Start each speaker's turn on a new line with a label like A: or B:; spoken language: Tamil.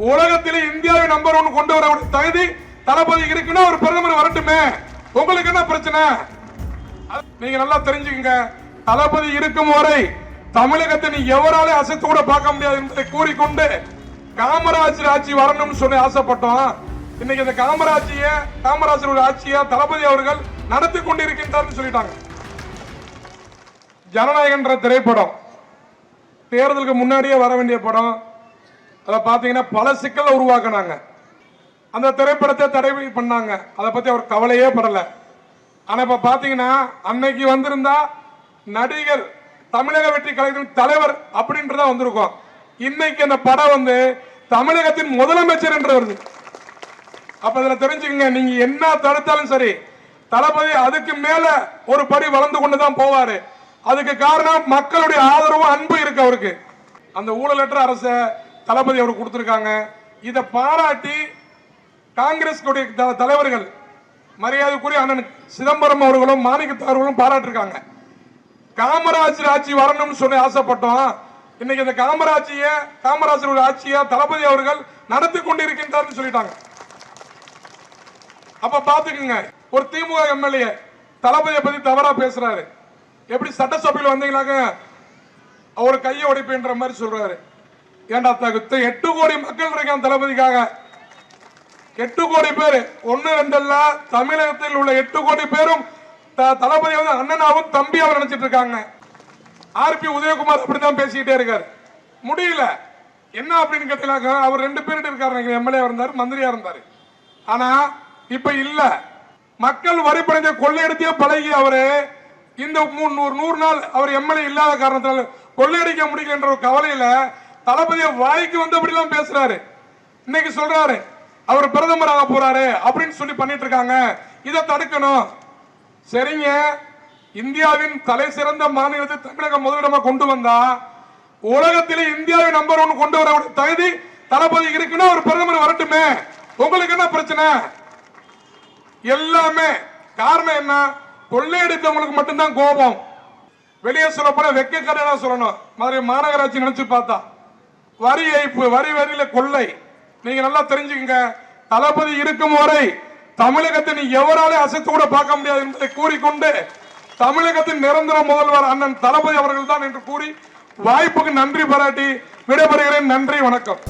A: உலகத்திலே இந்தியாவை நம்பர் 1 கொண்டு வர தகுதி தளபதி இருக்குன்னா ஒரு பிரதமர் வரட்டுமே, உங்களுக்கு என்ன பிரச்சனை? நீங்க நல்லா தெரிஞ்சுக்கங்க, தளபதி இருக்கும் வரை தமிழகத்தை நீ எவராலே அசைத்து கூட பார்க்க முடியாது என்பதை கூறிக்கொண்டு காமராஜர் ஆட்சி வரணும்னு சொல்லி ஆசைப்பட்டோம். இன்னைக்கு இந்த காமராஜர் ஆட்சியை தளபதி அவர்கள் நடத்தி கொண்டிருக்கின்றார் சொல்லிட்டாங்க. ஜனநாயகன்ற திரைப்படம் தேர்தலுக்கு முன்னாடியே வர வேண்டிய படம். அதை பாத்தீங்கன்னா பல சிக்கலை உருவாக்குனாங்க. அந்த திரைப்படத்தை தடை பண்ணாங்க. அதை பத்தி அவர் கவலையே படல. ஆனா இப்ப பாத்தீங்கன்னா அன்னைக்கு வந்திருந்தா நடிகர் தமிழக வெற்றி கழகத்தின் தலைவர் அப்படின்றத வந்திருக்கும். இன்னைக்கு அந்த படம் வந்து தமிழகத்தின் முதலமைச்சர் என்று வருது. அப்ப இதுல தெரிஞ்சுக்கங்க, நீங்க என்ன தடுத்தாலும் சரி தளபதி அதுக்கு மேல ஒரு படி வளர்ந்து கொண்டுதான் போவாரு. அதுக்கு காரணம் மக்களுடைய ஆதரவு அன்பு இருக்கு அவருக்கு. அந்த ஊழலற்ற அரசை தளபதி அவர் கொடுத்திருக்காங்க. இதை பாராட்டி காங்கிரஸ் தலைவர்கள் மரியாதைக்குரிய அண்ணன் சிதம்பரம் அவர்களும் மாணிக்கத்தார் அவர்களும் பாராட்டிருக்காங்க. காமராஜர் ஆட்சி வரணும்னு சொல்லி ஆசைப்பட்டோம். இன்னைக்கு இந்த காமராஜர் ஆட்சியை தளபதி அவர்கள் நடத்தி கொண்டிருக்கின்றார் சொல்லிட்டாங்க. அப்ப பாத்துக்குங்க, ஒரு திமுக எம்எல்ஏ தளபதியை பத்தி தவறா பேசுறாரு. எப்படி சட்டசபையில் வந்தீங்கன்னாக்க அவர் கையை உடைப்புன்ற மாதிரி சொல்றாரு. ஏண்டா 8 கோடி மக்கள் இருக்கான் தளபதிக்காக. 8 கோடி பேர், 1 2 இல்ல, தமிழகத்தில் உள்ள 8 கோடி பேரும் தளபதி வந்து அண்ணனாவும் தம்பியாவும் நினைச்சிட்டு இருக்காங்க. ஆர்பி உதயகுமார் அப்படித்தான் பேசிக்கிட்டே இருக்காரு. முடியல. என்ன அப்படின்னு கேட்டீங்கன்னா, அவர் 2 பேர் இருக்காரு, எம்எல்ஏ இருந்தாரு, மந்திரியா இருந்தாரு. ஆனா இப்ப இல்ல. மக்கள் வரிப்படைந்த கொள்ளையடித்தே பழகி அவரு இந்த 100 நாள் அவர் எம்எல்ஏ இல்லாத காரணத்தால் கொள்ளையடிக்க முடியல என்ற ஒரு கவலையில தளபதியை வாய்க்கு வந்தபடிலாம் பேசுறாரு. இன்னைக்கு சொல்றாரு அவர் பிரதமர் ஆக போறாரு அப்படின்னு சொல்லி பண்ணிட்டு இருக்காங்க. இதை தடுக்கணும். சரிங்க, இந்தியாவின் தலை சிறந்த மாநிலத்தை தமிழகம் முதலிடமா கொண்டு வந்தா உலகத்திலே இந்தியாவை நம்பர் 1 கொண்டு வர தகுதி தளபதி இருக்குன்னா ஒரு பிரதமர் வரட்டுமே, உங்களுக்கு என்ன பிரச்சனை? எல்லாமே காரணம் என்ன? கொள்ளையடித்தவங்களுக்கு மட்டும்தான் கோபம். வெளியே சொல்லப்போன வெக்க கடையா சொல்லணும். மதுரை மாநகராட்சி நினைச்சு பார்த்தா வரி ஏய்ப்பு, வரியில கொள்ளை. நீங்க நல்லா தெரிஞ்சுக்கங்க, தளபதி இருக்கும் வரை தமிழகத்தை நீ எவராலே அசைத்து கூட பார்க்க முடியாது என்பதை கூறிக்கொண்டு தமிழகத்தின் நிரந்தர முதல்வர் அண்ணன் தளபதி அவர்கள் தான் என்று கூறி வாய்ப்புக்கு நன்றி பாராட்டி விடைபெறுகிறேன். நன்றி, வணக்கம்.